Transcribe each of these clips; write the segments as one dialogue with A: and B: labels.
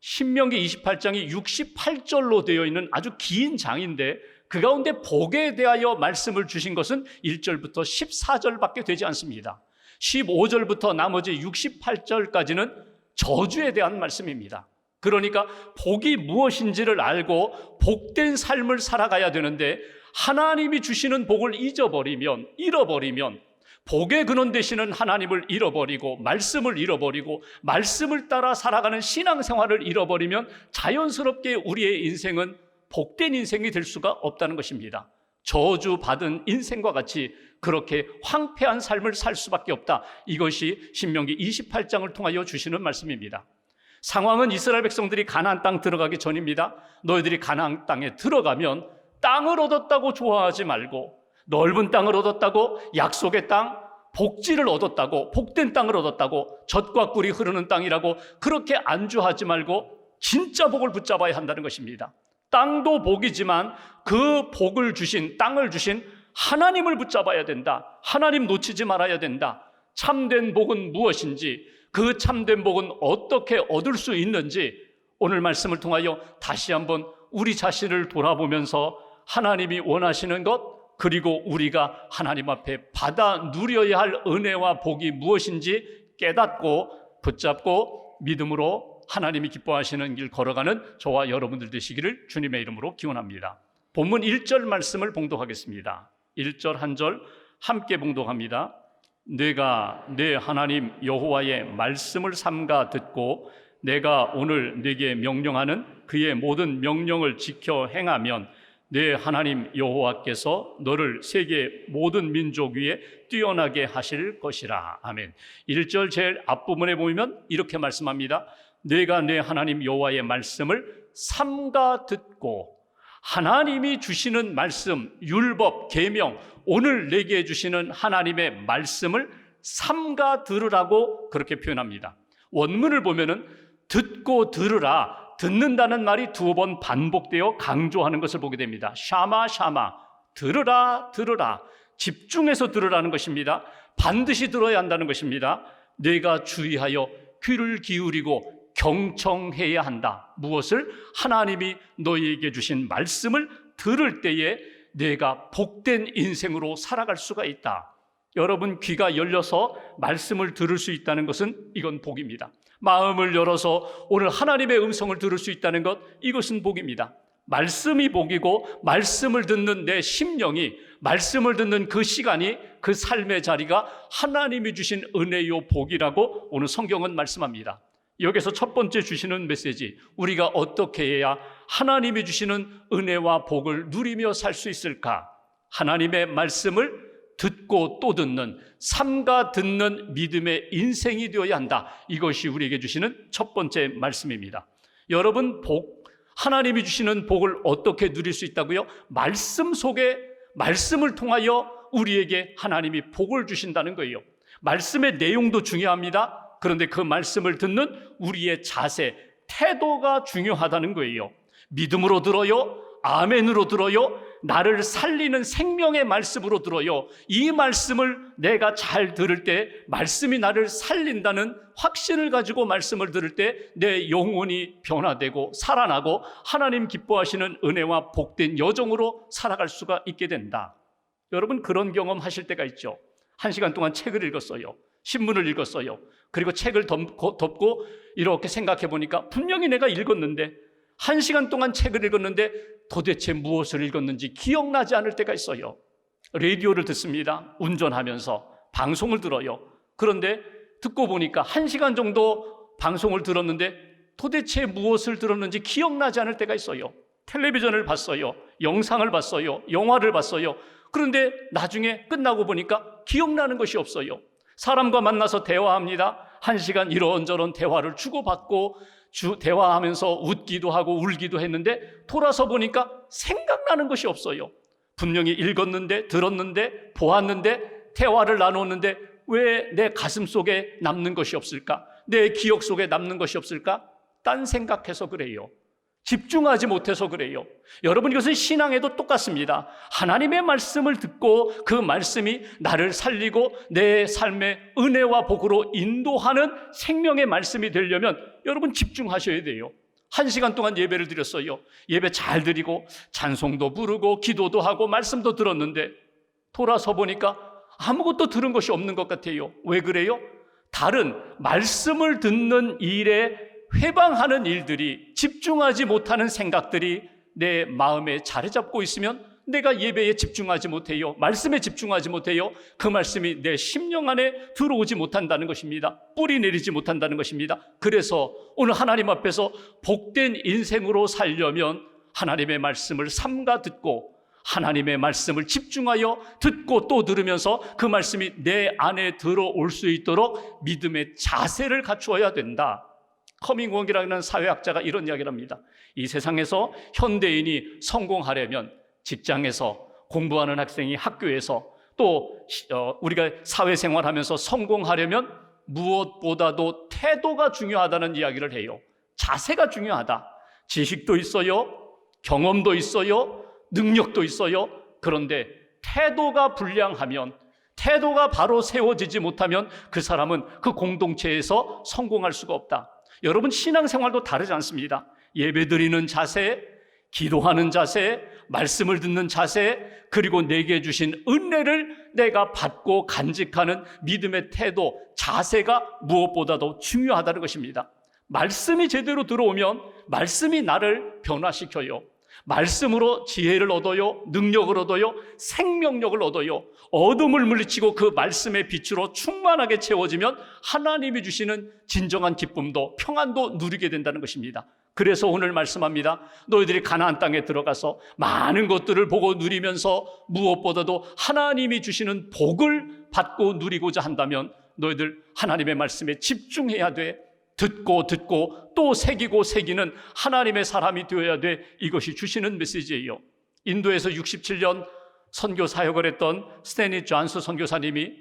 A: 신명기 28장이 68절로 되어 있는 아주 긴 장인데 그 가운데 복에 대하여 말씀을 주신 것은 1절부터 14절밖에 되지 않습니다. 15절부터 나머지 68절까지는 저주에 대한 말씀입니다. 그러니까 복이 무엇인지를 알고 복된 삶을 살아가야 되는데 하나님이 주시는 복을 잃어버리면 복의 근원 되시는 하나님을 잃어버리고 말씀을 따라 살아가는 신앙생활을 잃어버리면 자연스럽게 우리의 인생은 복된 인생이 될 수가 없다는 것입니다. 저주받은 인생과 같이 그렇게 황폐한 삶을 살 수밖에 없다. 이것이 신명기 28장을 통하여 주시는 말씀입니다. 상황은 이스라엘 백성들이 가나안 땅 들어가기 전입니다. 너희들이 가나안 땅에 들어가면 땅을 얻었다고 좋아하지 말고, 넓은 땅을 얻었다고, 약속의 땅, 복지를 얻었다고, 복된 땅을 얻었다고, 젖과 꿀이 흐르는 땅이라고 그렇게 안주하지 말고 진짜 복을 붙잡아야 한다는 것입니다. 땅도 복이지만 그 복을 주신, 땅을 주신 하나님을 붙잡아야 된다. 하나님 놓치지 말아야 된다. 참된 복은 무엇인지, 그 참된 복은 어떻게 얻을 수 있는지 오늘 말씀을 통하여 다시 한번 우리 자신을 돌아보면서 하나님이 원하시는 것, 그리고 우리가 하나님 앞에 받아 누려야 할 은혜와 복이 무엇인지 깨닫고 붙잡고 믿음으로 하나님이 기뻐하시는 길 걸어가는 저와 여러분들 되시기를 주님의 이름으로 기원합니다. 본문 1절 말씀을 봉독하겠습니다. 1절 한 절 함께 봉독합니다. 내가 내 하나님 여호와의 말씀을 삼가 듣고 내가 오늘 네게 명령하는 그의 모든 명령을 지켜 행하면 내 하나님 여호와께서 너를 세계 모든 민족 위에 뛰어나게 하실 것이라. 아멘. 1절 제일 앞부분에 보면 이렇게 말씀합니다. 내가 내 하나님 여호와의 말씀을 삼가 듣고, 하나님이 주시는 말씀, 율법, 계명, 오늘 내게 주시는 하나님의 말씀을 삼가 들으라고 그렇게 표현합니다. 원문을 보면은 듣고 들으라, 듣는다는 말이 2번 반복되어 강조하는 것을 보게 됩니다. 샤마 샤마, 들으라 들으라, 집중해서 들으라는 것입니다. 반드시 들어야 한다는 것입니다. 내가 주의하여 귀를 기울이고 경청해야 한다. 무엇을? 하나님이 너희에게 주신 말씀을 들을 때에 내가 복된 인생으로 살아갈 수가 있다. 여러분 귀가 열려서 말씀을 들을 수 있다는 것은 이건 복입니다. 마음을 열어서 오늘 하나님의 음성을 들을 수 있다는 것, 이것은 복입니다. 말씀이 복이고 말씀을 듣는 내 심령이, 말씀을 듣는 그 시간이, 그 삶의 자리가 하나님이 주신 은혜요 복이라고 오늘 성경은 말씀합니다. 여기서 첫 번째 주시는 메시지, 우리가 어떻게 해야 하나님이 주시는 은혜와 복을 누리며 살 수 있을까? 하나님의 말씀을 듣고 또 듣는, 삼가 듣는 믿음의 인생이 되어야 한다. 이것이 우리에게 주시는 첫 번째 말씀입니다. 여러분, 복, 하나님이 주시는 복을 어떻게 누릴 수 있다고요? 말씀 속에, 말씀을 통하여 우리에게 하나님이 복을 주신다는 거예요. 말씀의 내용도 중요합니다. 그런데 그 말씀을 듣는 우리의 자세, 태도가 중요하다는 거예요. 믿음으로 들어요? 아멘으로 들어요? 나를 살리는 생명의 말씀으로 들어요. 이 말씀을 내가 잘 들을 때, 말씀이 나를 살린다는 확신을 가지고 말씀을 들을 때 내 영혼이 변화되고 살아나고 하나님 기뻐하시는 은혜와 복된 여정으로 살아갈 수가 있게 된다. 여러분, 그런 경험 하실 때가 있죠. 1시간 동안 책을 읽었어요. 신문을 읽었어요. 그리고 책을 덮고 이렇게 생각해 보니까 분명히 내가 읽었는데, 1시간 동안 책을 읽었는데 도대체 무엇을 읽었는지 기억나지 않을 때가 있어요. 라디오를 듣습니다. 운전하면서 방송을 들어요. 그런데 듣고 보니까 1시간 정도 방송을 들었는데 도대체 무엇을 들었는지 기억나지 않을 때가 있어요. 텔레비전을 봤어요. 영상을 봤어요. 영화를 봤어요. 그런데 나중에 끝나고 보니까 기억나는 것이 없어요. 사람과 만나서 대화합니다. 1시간 이런저런 대화를 주고받고 대화하면서 웃기도 하고 울기도 했는데 돌아서 보니까 생각나는 것이 없어요. 분명히 읽었는데, 들었는데, 보았는데, 대화를 나눴는데 왜 내 가슴 속에 남는 것이 없을까? 내 기억 속에 남는 것이 없을까? 딴 생각해서 그래요. 집중하지 못해서 그래요. 여러분, 이것은 신앙에도 똑같습니다. 하나님의 말씀을 듣고 그 말씀이 나를 살리고 내 삶의 은혜와 복으로 인도하는 생명의 말씀이 되려면 여러분 집중하셔야 돼요. 1시간 동안 예배를 드렸어요. 예배 잘 드리고 찬송도 부르고 기도도 하고 말씀도 들었는데 돌아서 보니까 아무것도 들은 것이 없는 것 같아요. 왜 그래요? 다른 말씀을 듣는 일에 회방하는 일들이, 집중하지 못하는 생각들이 내 마음에 자리 잡고 있으면 내가 예배에 집중하지 못해요. 말씀에 집중하지 못해요. 그 말씀이 내 심령 안에 들어오지 못한다는 것입니다. 뿌리 내리지 못한다는 것입니다. 그래서 오늘 하나님 앞에서 복된 인생으로 살려면 하나님의 말씀을 삼가 듣고 하나님의 말씀을 집중하여 듣고 또 들으면서 그 말씀이 내 안에 들어올 수 있도록 믿음의 자세를 갖추어야 된다. 커밍웍이라는 사회학자가 이런 이야기를 합니다. 이 세상에서 현대인이 성공하려면 직장에서 공부하는 학생이 학교에서 또 우리가 사회생활하면서 성공하려면 무엇보다도 태도가 중요하다는 이야기를 해요. 자세가 중요하다. 지식도 있어요. 경험도 있어요. 능력도 있어요. 그런데 태도가 불량하면, 태도가 바로 세워지지 못하면 그 사람은 그 공동체에서 성공할 수가 없다. 여러분, 신앙생활도 다르지 않습니다. 예배드리는 자세, 기도하는 자세, 말씀을 듣는 자세, 그리고 내게 주신 은혜를 내가 받고 간직하는 믿음의 태도, 자세가 무엇보다도 중요하다는 것입니다. 말씀이 제대로 들어오면 말씀이 나를 변화시켜요. 말씀으로 지혜를 얻어요. 능력을 얻어요. 생명력을 얻어요. 어둠을 물리치고 그 말씀의 빛으로 충만하게 채워지면 하나님이 주시는 진정한 기쁨도 평안도 누리게 된다는 것입니다. 그래서 오늘 말씀합니다. 너희들이 가나안 땅에 들어가서 많은 것들을 보고 누리면서 무엇보다도 하나님이 주시는 복을 받고 누리고자 한다면 너희들 하나님의 말씀에 집중해야 돼. 듣고 또 새기고 새기는 하나님의 사람이 되어야 돼. 이것이 주시는 메시지예요. 인도에서 67년 선교 사역을 했던 스탠리 존스 선교사님이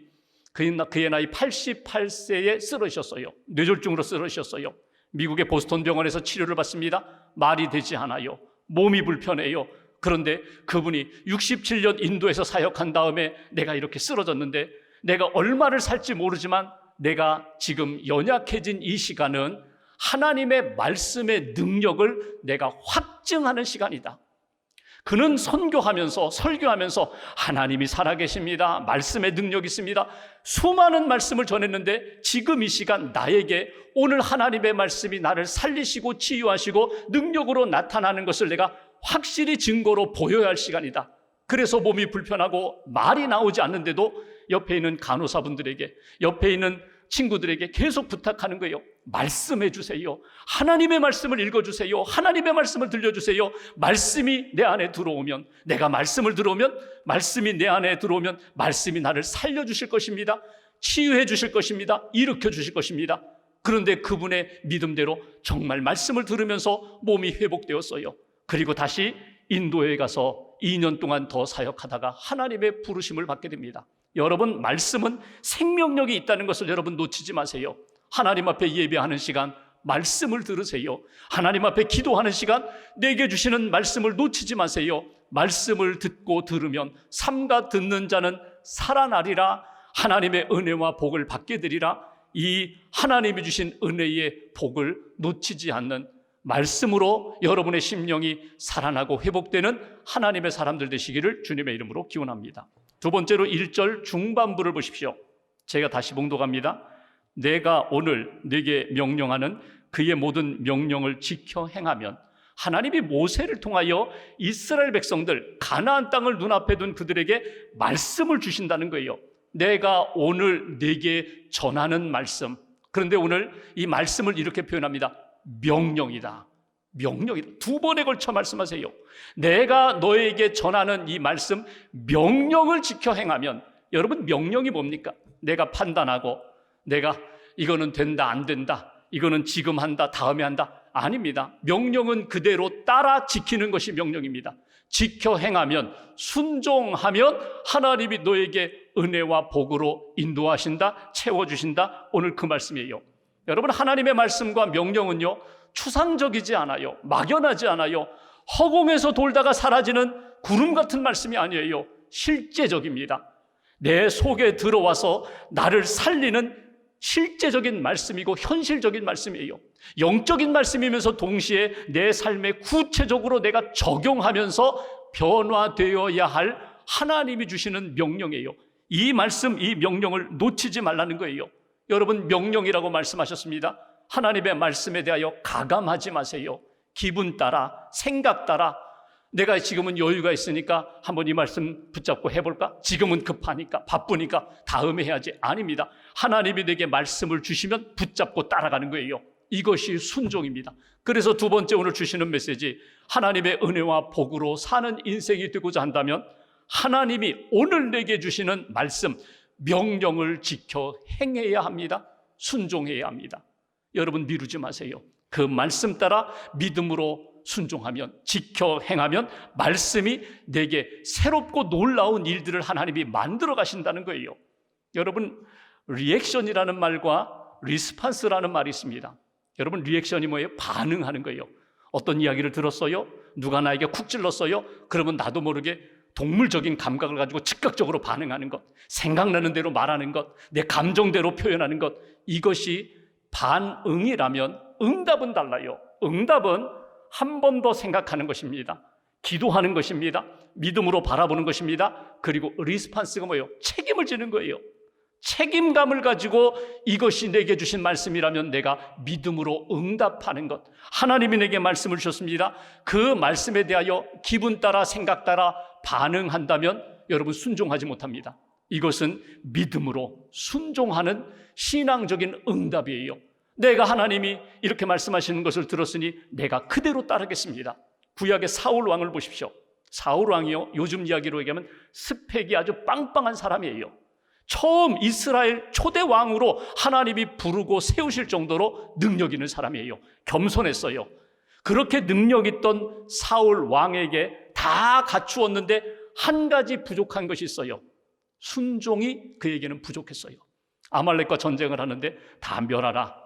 A: 그의 나이 88세에 쓰러지셨어요. 뇌졸중으로 쓰러지셨어요. 미국의 보스턴 병원에서 치료를 받습니다. 말이 되지 않아요. 몸이 불편해요. 그런데 그분이 67년 인도에서 사역한 다음에 내가 이렇게 쓰러졌는데 내가 얼마를 살지 모르지만 내가 지금 연약해진 이 시간은 하나님의 말씀의 능력을 내가 확증하는 시간이다. 그는 선교하면서 설교하면서 하나님이 살아계십니다. 말씀의 능력이 있습니다. 수많은 말씀을 전했는데 지금 이 시간 나에게 오늘 하나님의 말씀이 나를 살리시고 치유하시고 능력으로 나타나는 것을 내가 확실히 증거로 보여야 할 시간이다. 그래서 몸이 불편하고 말이 나오지 않는데도 옆에 있는 간호사분들에게, 옆에 있는 친구들에게 계속 부탁하는 거예요. 말씀해 주세요. 하나님의 말씀을 읽어주세요. 하나님의 말씀을 들려주세요. 말씀이 내 안에 들어오면, 내가 말씀을 들어오면, 말씀이 내 안에 들어오면 말씀이 나를 살려주실 것입니다. 치유해 주실 것입니다. 일으켜 주실 것입니다. 그런데 그분의 믿음대로 정말 말씀을 들으면서 몸이 회복되었어요. 그리고 다시 인도에 가서 2년 동안 더 사역하다가 하나님의 부르심을 받게 됩니다. 여러분, 말씀은 생명력이 있다는 것을 여러분 놓치지 마세요. 하나님 앞에 예배하는 시간 말씀을 들으세요. 하나님 앞에 기도하는 시간 내게 주시는 말씀을 놓치지 마세요. 말씀을 듣고 들으면 삼가 듣는 자는 살아나리라. 하나님의 은혜와 복을 받게 되리라. 이 하나님이 주신 은혜의 복을 놓치지 않는 말씀으로 여러분의 심령이 살아나고 회복되는 하나님의 사람들 되시기를 주님의 이름으로 기원합니다. 두 번째로 1절 중반부를 보십시오. 제가 다시 봉독합니다. 내가 오늘 네게 명령하는 그의 모든 명령을 지켜 행하면, 하나님이 모세를 통하여 이스라엘 백성들 가나안 땅을 눈앞에 둔 그들에게 말씀을 주신다는 거예요. 내가 오늘 네게 전하는 말씀. 그런데 오늘 이 말씀을 이렇게 표현합니다. 명령이다. 명령이다. 두 번에 걸쳐 말씀하세요. 내가 너에게 전하는 이 말씀, 명령을 지켜 행하면, 여러분, 명령이 뭡니까? 내가 판단하고 내가 이거는 된다 안 된다, 이거는 지금 한다 다음에 한다, 아닙니다. 명령은 그대로 따라 지키는 것이 명령입니다. 지켜 행하면, 순종하면 하나님이 너에게 은혜와 복으로 인도하신다, 채워주신다. 오늘 그 말씀이에요. 여러분, 하나님의 말씀과 명령은요, 추상적이지 않아요. 막연하지 않아요. 허공에서 돌다가 사라지는 구름 같은 말씀이 아니에요. 실제적입니다. 내 속에 들어와서 나를 살리는 실제적인 말씀이고 현실적인 말씀이에요. 영적인 말씀이면서 동시에 내 삶에 구체적으로 내가 적용하면서 변화되어야 할 하나님이 주시는 명령이에요. 이 말씀, 이 명령을 놓치지 말라는 거예요. 여러분, 명령이라고 말씀하셨습니다. 하나님의 말씀에 대하여 가감하지 마세요. 기분 따라, 생각 따라, 내가 지금은 여유가 있으니까 한번 이 말씀 붙잡고 해볼까? 지금은 급하니까, 바쁘니까 다음에 해야지. 아닙니다. 하나님이 내게 말씀을 주시면 붙잡고 따라가는 거예요. 이것이 순종입니다. 그래서 두 번째 오늘 주시는 메시지, 하나님의 은혜와 복으로 사는 인생이 되고자 한다면 하나님이 오늘 내게 주시는 말씀, 명령을 지켜 행해야 합니다. 순종해야 합니다. 여러분, 미루지 마세요. 그 말씀 따라 믿음으로 순종하면, 지켜 행하면 말씀이 내게 새롭고 놀라운 일들을 하나님이 만들어 가신다는 거예요. 여러분, 리액션이라는 말과 리스판스라는 말이 있습니다. 여러분, 리액션이 뭐예요? 반응하는 거예요. 어떤 이야기를 들었어요? 누가 나에게 쿡 찔렀어요? 그러면 나도 모르게 동물적인 감각을 가지고 즉각적으로 반응하는 것, 생각나는 대로 말하는 것, 내 감정대로 표현하는 것, 이것이 반응이라면 응답은 달라요. 응답은 한 번 더 생각하는 것입니다. 기도하는 것입니다. 믿음으로 바라보는 것입니다. 그리고 리스판스가 뭐예요? 책임을 지는 거예요. 책임감을 가지고 이것이 내게 주신 말씀이라면 내가 믿음으로 응답하는 것. 하나님이 내게 말씀을 주셨습니다. 그 말씀에 대하여 기분 따라, 생각 따라 반응한다면 여러분, 순종하지 못합니다. 이것은 믿음으로 순종하는 신앙적인 응답이에요. 내가 하나님이 이렇게 말씀하시는 것을 들었으니 내가 그대로 따르겠습니다. 구약의 사울 왕을 보십시오. 사울 왕이요, 요즘 이야기로 얘기하면 스펙이 아주 빵빵한 사람이에요. 처음 이스라엘 초대 왕으로 하나님이 부르고 세우실 정도로 능력 있는 사람이에요. 겸손했어요. 그렇게 능력 있던 사울 왕에게 다 갖추었는데 한 가지 부족한 것이 있어요. 순종이 그에게는 부족했어요. 아말렉과 전쟁을 하는데 다 멸하라,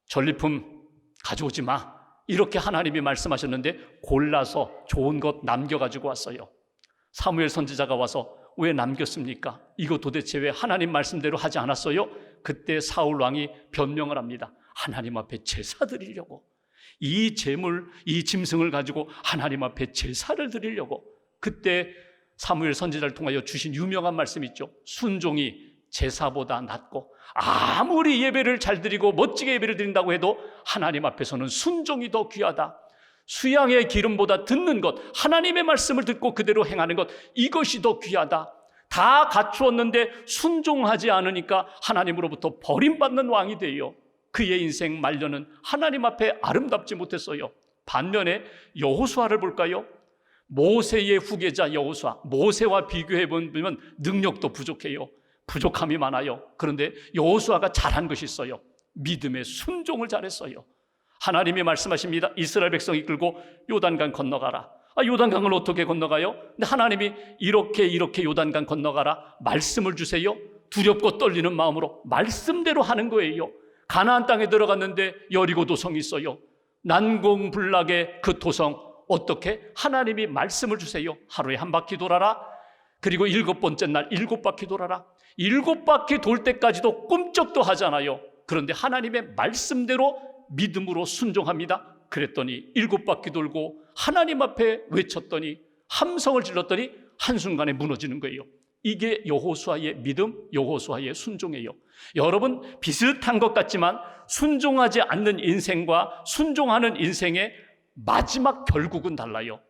A: 전리품 가져오지 마, 이렇게 하나님이 말씀하셨는데 골라서 좋은 것 남겨가지고 왔어요. 사무엘 선지자가 와서 왜 남겼습니까? 이거 도대체 왜 하나님 말씀대로 하지 않았어요? 그때 사울 왕이 변명을 합니다. 하나님 앞에 제사 드리려고, 이 재물, 이 짐승을 가지고 하나님 앞에 제사를 드리려고. 그때 사무엘 선지자를 통하여 주신 유명한 말씀 있죠. 순종이 제사보다 낫고, 아무리 예배를 잘 드리고 멋지게 예배를 드린다고 해도 하나님 앞에서는 순종이 더 귀하다. 수양의 기름보다 듣는 것, 하나님의 말씀을 듣고 그대로 행하는 것, 이것이 더 귀하다. 다 갖추었는데 순종하지 않으니까 하나님으로부터 버림받는 왕이 돼요. 그의 인생 말년은 하나님 앞에 아름답지 못했어요. 반면에 여호수아를 볼까요? 모세의 후계자 여호수아, 모세와 비교해 보면 능력도 부족해요. 부족함이 많아요. 그런데 여호수아가 잘한 것이 있어요. 믿음의 순종을 잘했어요. 하나님이 말씀하십니다. 이스라엘 백성 이끌고 요단강 건너가라. 요단강을 어떻게 건너가요? 근데 하나님이 이렇게 요단강 건너가라 말씀을 주세요. 두렵고 떨리는 마음으로 말씀대로 하는 거예요. 가나안 땅에 들어갔는데 여리고 도성이 있어요. 난공불락의 그 도성, 어떻게? 하나님이 말씀을 주세요. 하루에 한 바퀴 돌아라. 그리고 7번째 날 7바퀴 돌아라. 7바퀴 돌 때까지도 꿈쩍도 하잖아요. 그런데 하나님의 말씀대로 믿음으로 순종합니다. 그랬더니 7바퀴 돌고 하나님 앞에 외쳤더니, 함성을 질렀더니 한순간에 무너지는 거예요. 이게 여호수아의 믿음, 여호수아의 순종이에요. 여러분, 비슷한 것 같지만 순종하지 않는 인생과 순종하는 인생의 마지막 결국은 달라요.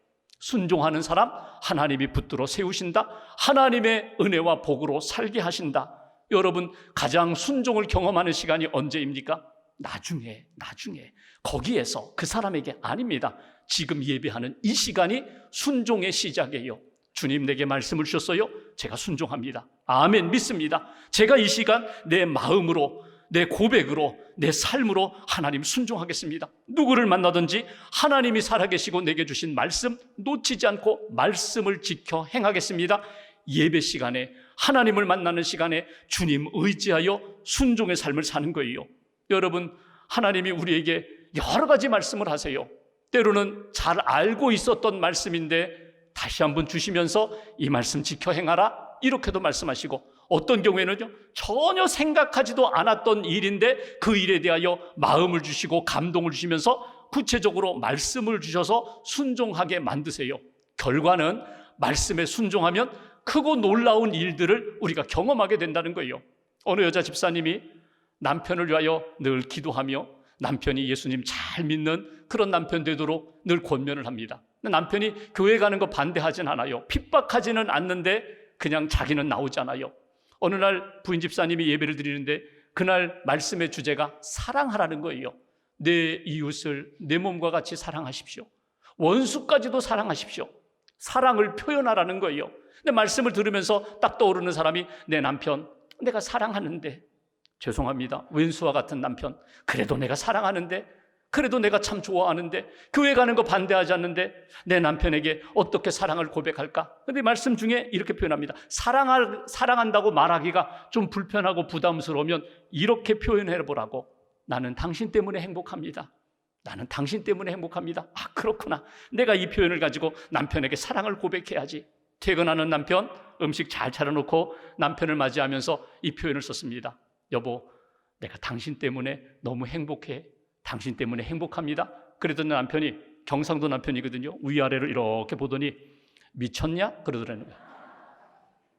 A: 순종하는 사람 하나님이 붙들어 세우신다. 하나님의 은혜와 복으로 살게 하신다. 여러분, 가장 순종을 경험하는 시간이 언제입니까? 나중에. 거기에서, 그 사람에게 아닙니다. 지금 예배하는 이 시간이 순종의 시작이에요. 주님 내게 말씀을 주셨어요. 제가 순종합니다. 아멘, 믿습니다. 제가 이 시간 내 마음으로, 내 고백으로, 내 삶으로 하나님 순종하겠습니다. 누구를 만나든지 하나님이 살아계시고 내게 주신 말씀 놓치지 않고 말씀을 지켜 행하겠습니다. 예배 시간에, 하나님을 만나는 시간에 주님 의지하여 순종의 삶을 사는 거예요. 여러분, 하나님이 우리에게 여러 가지 말씀을 하세요. 때로는 잘 알고 있었던 말씀인데 다시 한번 주시면서 이 말씀 지켜 행하라, 이렇게도 말씀하시고, 어떤 경우에는요, 전혀 생각하지도 않았던 일인데 그 일에 대하여 마음을 주시고 감동을 주시면서 구체적으로 말씀을 주셔서 순종하게 만드세요. 결과는 말씀에 순종하면 크고 놀라운 일들을 우리가 경험하게 된다는 거예요. 어느 여자 집사님이 남편을 위하여 늘 기도하며 남편이 예수님 잘 믿는 그런 남편 되도록 늘 권면을 합니다. 남편이 교회 가는 거 반대하진 않아요. 핍박하지는 않는데 그냥 자기는 나오지 않아요. 어느 날 부인 집사님이 예배를 드리는데 그날 말씀의 주제가 사랑하라는 거예요. 내 이웃을 내 몸과 같이 사랑하십시오. 원수까지도 사랑하십시오. 사랑을 표현하라는 거예요. 근데 말씀을 들으면서 딱 떠오르는 사람이 내 남편, 내가 사랑하는데, 죄송합니다, 왼수와 같은 남편, 그래도 내가 사랑하는데, 그래도 내가 참 좋아하는데, 교회 가는 거 반대하지 않는데 내 남편에게 어떻게 사랑을 고백할까? 근데 말씀 중에 이렇게 표현합니다. 사랑한다고 말하기가 좀 불편하고 부담스러우면 이렇게 표현해 보라고. 나는 당신 때문에 행복합니다. 나는 당신 때문에 행복합니다. 아, 그렇구나. 내가 이 표현을 가지고 남편에게 사랑을 고백해야지. 퇴근하는 남편, 음식 잘 차려놓고 남편을 맞이하면서 이 표현을 썼습니다. 여보, 내가 당신 때문에 너무 행복해. 당신 때문에 행복합니다. 그랬더니 남편이, 경상도 남편이거든요, 위아래를 이렇게 보더니 미쳤냐? 그러더라는 거예요.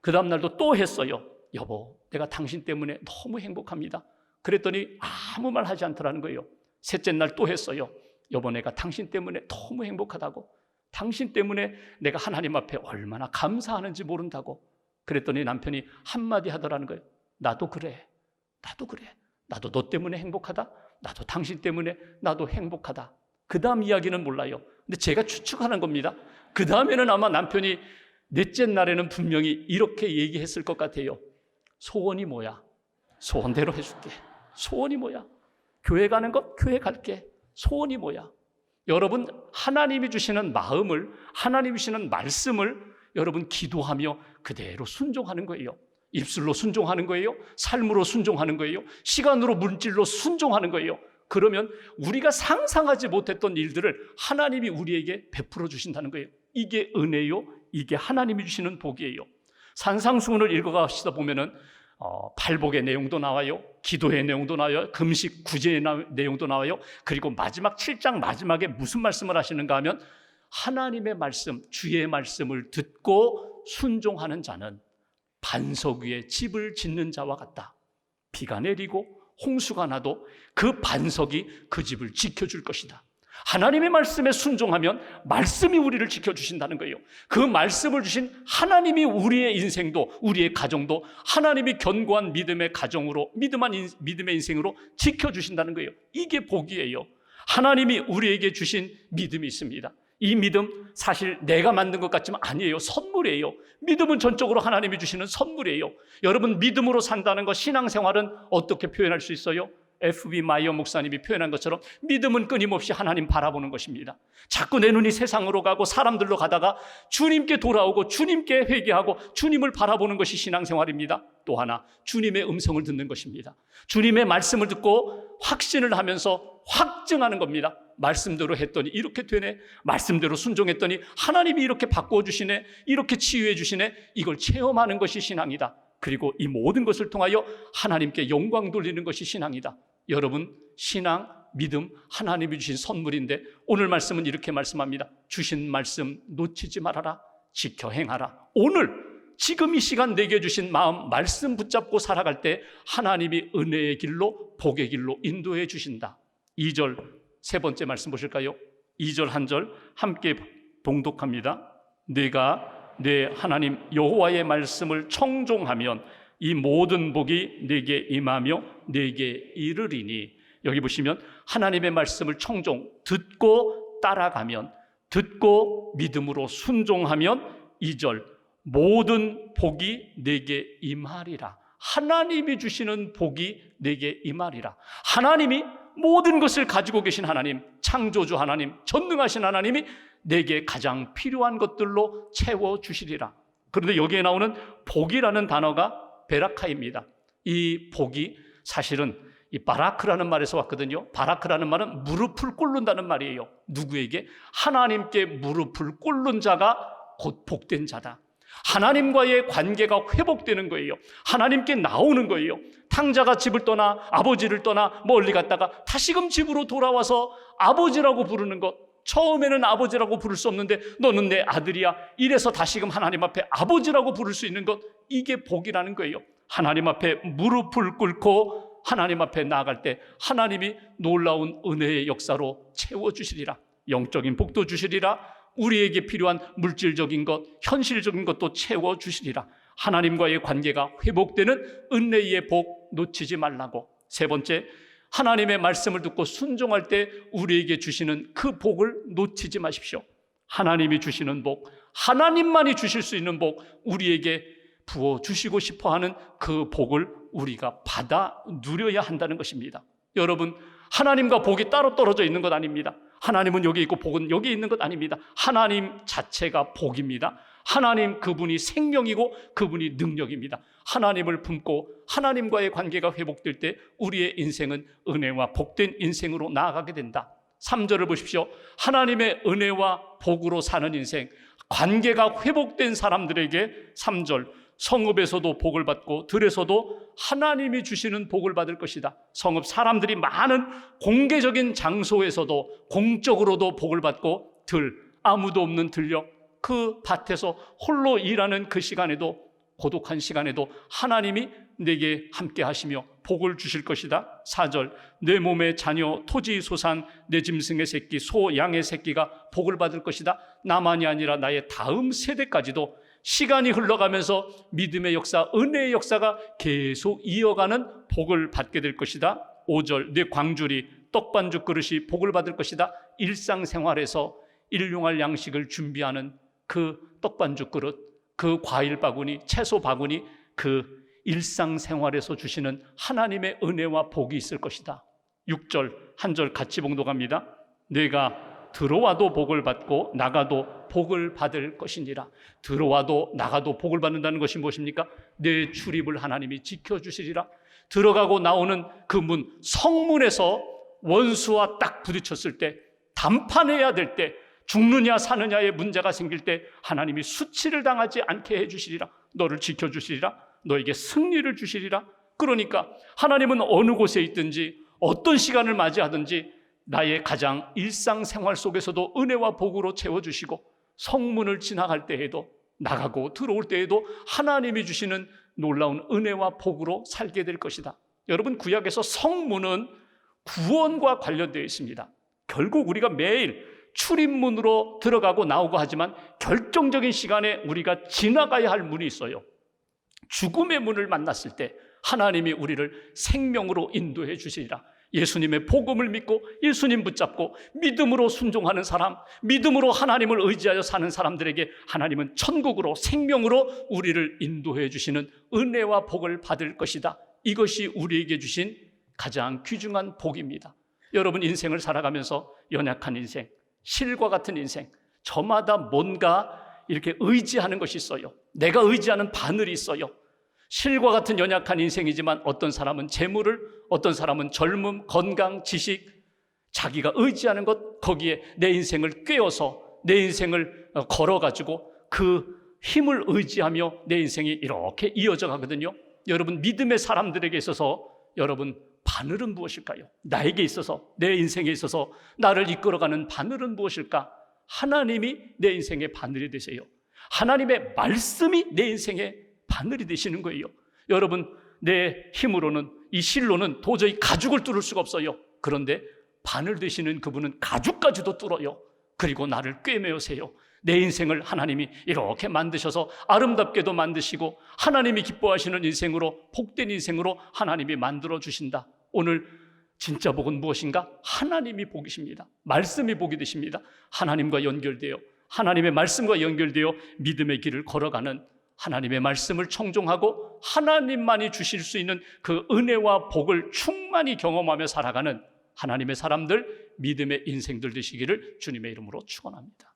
A: 그 다음 날도 또 했어요. 여보, 내가 당신 때문에 너무 행복합니다. 그랬더니 아무 말 하지 않더라는 거예요. 셋째 날 또 했어요. 여보, 내가 당신 때문에 너무 행복하다고. 당신 때문에 내가 하나님 앞에 얼마나 감사하는지 모른다고. 그랬더니 남편이 한마디 하더라는 거예요. 나도 그래. 나도 그래. 나도 너 때문에 행복하다. 나도 당신 때문에 나도 행복하다. 그 다음 이야기는 몰라요. 근데 제가 추측하는 겁니다. 그 다음에는 아마 남편이 넷째 날에는 분명히 이렇게 얘기했을 것 같아요. 소원이 뭐야? 소원대로 해줄게. 소원이 뭐야? 교회 가는 것? 교회 갈게. 소원이 뭐야? 여러분, 하나님이 주시는 마음을, 하나님이 주시는 말씀을 여러분 기도하며 그대로 순종하는 거예요. 입술로 순종하는 거예요. 삶으로 순종하는 거예요. 시간으로, 물질로 순종하는 거예요. 그러면 우리가 상상하지 못했던 일들을 하나님이 우리에게 베풀어 주신다는 거예요. 이게 은혜요. 이게 하나님이 주시는 복이에요. 산상수훈을 읽어가시다 보면은 팔복의 내용도 나와요. 기도의 내용도 나와요. 금식 구제의 내용도 나와요. 그리고 마지막 7장 마지막에 무슨 말씀을 하시는가 하면 하나님의 말씀, 주의 말씀을 듣고 순종하는 자는 반석 위에 집을 짓는 자와 같다. 비가 내리고 홍수가 나도 그 반석이 그 집을 지켜줄 것이다. 하나님의 말씀에 순종하면 말씀이 우리를 지켜주신다는 거예요. 그 말씀을 주신 하나님이 우리의 인생도, 우리의 가정도 하나님이 견고한 믿음의 가정으로, 믿음의 인생으로 지켜주신다는 거예요. 이게 복이에요. 하나님이 우리에게 주신 믿음이 있습니다. 이 믿음 사실 내가 만든 것 같지만 아니에요. 선물이에요. 믿음은 전적으로 하나님이 주시는 선물이에요. 여러분, 믿음으로 산다는 것, 신앙생활은 어떻게 표현할 수 있어요? F.B. 마이어 목사님이 표현한 것처럼 믿음은 끊임없이 하나님 바라보는 것입니다. 자꾸 내 눈이 세상으로 가고 사람들로 가다가 주님께 돌아오고 주님께 회개하고 주님을 바라보는 것이 신앙생활입니다. 또 하나, 주님의 음성을 듣는 것입니다. 주님의 말씀을 듣고 확신을 하면서 확증하는 겁니다. 말씀대로 했더니 이렇게 되네. 말씀대로 순종했더니 하나님이 이렇게 바꾸어 주시네. 이렇게 치유해 주시네. 이걸 체험하는 것이 신앙이다. 그리고 이 모든 것을 통하여 하나님께 영광 돌리는 것이 신앙이다. 여러분, 신앙, 믿음, 하나님이 주신 선물인데 오늘 말씀은 이렇게 말씀합니다. 주신 말씀 놓치지 말아라. 지켜 행하라. 오늘 지금 이 시간 내게 주신 마음, 말씀 붙잡고 살아갈 때 하나님이 은혜의 길로, 복의 길로 인도해 주신다. 2절 세 번째 말씀 보실까요? 2절 한 절 함께 봉독합니다. 내가 내 하나님 여호와의 말씀을 청종하면 이 모든 복이 내게 임하며 내게 이르리니. 여기 보시면 하나님의 말씀을 청종, 듣고 따라가면, 듣고 믿음으로 순종하면 2절 모든 복이 내게 임하리라. 하나님이 주시는 복이 내게 임하리라. 하나님이 모든 것을 가지고 계신 하나님, 창조주 하나님, 전능하신 하나님이 내게 가장 필요한 것들로 채워주시리라. 그런데 여기에 나오는 복이라는 단어가 베라카입니다. 이 복이 사실은 이 바라크라는 말에서 왔거든요. 바라크라는 말은 무릎을 꿇는다는 말이에요. 누구에게? 하나님께 무릎을 꿇는 자가 곧 복된 자다. 하나님과의 관계가 회복되는 거예요. 하나님께 나오는 거예요. 탕자가 집을 떠나 아버지를 떠나 멀리 갔다가 다시금 집으로 돌아와서 아버지라고 부르는 것, 처음에는 아버지라고 부를 수 없는데 너는 내 아들이야, 이래서 다시금 하나님 앞에 아버지라고 부를 수 있는 것, 이게 복이라는 거예요. 하나님 앞에 무릎을 꿇고 하나님 앞에 나아갈 때 하나님이 놀라운 은혜의 역사로 채워주시리라. 영적인 복도 주시리라. 우리에게 필요한 물질적인 것, 현실적인 것도 채워주시리라. 하나님과의 관계가 회복되는 은혜의 복 놓치지 말라고. 세 번째, 하나님의 말씀을 듣고 순종할 때 우리에게 주시는 그 복을 놓치지 마십시오. 하나님이 주시는 복, 하나님만이 주실 수 있는 복, 우리에게 부어주시고 싶어하는 그 복을 우리가 받아 누려야 한다는 것입니다. 여러분, 하나님과 복이 따로 떨어져 있는 것 아닙니다. 하나님은 여기 있고 복은 여기 있는 것 아닙니다. 하나님 자체가 복입니다. 하나님 그분이 생명이고 그분이 능력입니다. 하나님을 품고 하나님과의 관계가 회복될 때 우리의 인생은 은혜와 복된 인생으로 나아가게 된다. 3절을 보십시오. 하나님의 은혜와 복으로 사는 인생, 관계가 회복된 사람들에게 3절, 성읍에서도 복을 받고 들에서도 하나님이 주시는 복을 받을 것이다. 성읍 사람들이 많은 공개적인 장소에서도 공적으로도 복을 받고 들, 아무도 없는 들녘, 그 밭에서 홀로 일하는 그 시간에도, 고독한 시간에도 하나님이 내게 함께 하시며 복을 주실 것이다. 4절, 내 몸의 자녀, 토지, 소산, 내 짐승의 새끼, 소, 양의 새끼가 복을 받을 것이다. 나만이 아니라 나의 다음 세대까지도 시간이 흘러가면서 믿음의 역사, 은혜의 역사가 계속 이어가는 복을 받게 될 것이다. 5절, 내 광주리, 떡반죽 그릇이 복을 받을 것이다. 일상생활에서 일용할 양식을 준비하는 그 떡반죽 그릇, 그 과일 바구니, 채소 바구니, 그 일상생활에서 주시는 하나님의 은혜와 복이 있을 것이다. 6절, 한 절 같이 봉독합니다. 내가 들어와도 복을 받고 나가도 복을 받을 것이니라. 들어와도 나가도 복을 받는다는 것이 무엇입니까? 내 출입을 하나님이 지켜주시리라. 들어가고 나오는 그 문, 성문에서 원수와 딱 부딪혔을 때, 담판해야 될 때, 죽느냐 사느냐의 문제가 생길 때 하나님이 수치를 당하지 않게 해주시리라. 너를 지켜주시리라. 너에게 승리를 주시리라. 그러니까 하나님은 어느 곳에 있든지 어떤 시간을 맞이하든지 나의 가장 일상생활 속에서도 은혜와 복으로 채워주시고, 성문을 지나갈 때에도 나가고 들어올 때에도 하나님이 주시는 놀라운 은혜와 복으로 살게 될 것이다. 여러분, 구약에서 성문은 구원과 관련되어 있습니다. 결국 우리가 매일 출입문으로 들어가고 나오고 하지만 결정적인 시간에 우리가 지나가야 할 문이 있어요. 죽음의 문을 만났을 때 하나님이 우리를 생명으로 인도해 주시리라. 예수님의 복음을 믿고 예수님 붙잡고 믿음으로 순종하는 사람, 믿음으로 하나님을 의지하여 사는 사람들에게 하나님은 천국으로, 생명으로 우리를 인도해 주시는 은혜와 복을 받을 것이다. 이것이 우리에게 주신 가장 귀중한 복입니다. 여러분, 인생을 살아가면서 연약한 인생, 실과 같은 인생, 저마다 뭔가 이렇게 의지하는 것이 있어요. 내가 의지하는 바늘이 있어요. 실과 같은 연약한 인생이지만 어떤 사람은 재물을, 어떤 사람은 젊음, 건강, 지식, 자기가 의지하는 것, 거기에 내 인생을 꿰어서 내 인생을 걸어가지고 그 힘을 의지하며 내 인생이 이렇게 이어져 가거든요. 여러분, 믿음의 사람들에게 있어서 여러분, 바늘은 무엇일까요? 나에게 있어서, 내 인생에 있어서 나를 이끌어가는 바늘은 무엇일까? 하나님이 내 인생의 바늘이 되세요. 하나님의 말씀이 내 인생의 바늘이 되시는 거예요. 여러분, 내 힘으로는, 이 실로는 도저히 가죽을 뚫을 수가 없어요. 그런데 바늘 되시는 그분은 가죽까지도 뚫어요. 그리고 나를 꿰매으세요. 내 인생을 하나님이 이렇게 만드셔서 아름답게도 만드시고 하나님이 기뻐하시는 인생으로, 복된 인생으로 하나님이 만들어 주신다. 오늘 진짜 복은 무엇인가? 하나님이 복이십니다. 말씀이 복이 되십니다. 하나님과 연결되어, 하나님의 말씀과 연결되어 믿음의 길을 걸어가는, 하나님의 말씀을 청종하고 하나님만이 주실 수 있는 그 은혜와 복을 충만히 경험하며 살아가는 하나님의 사람들, 믿음의 인생들 되시기를 주님의 이름으로 축원합니다.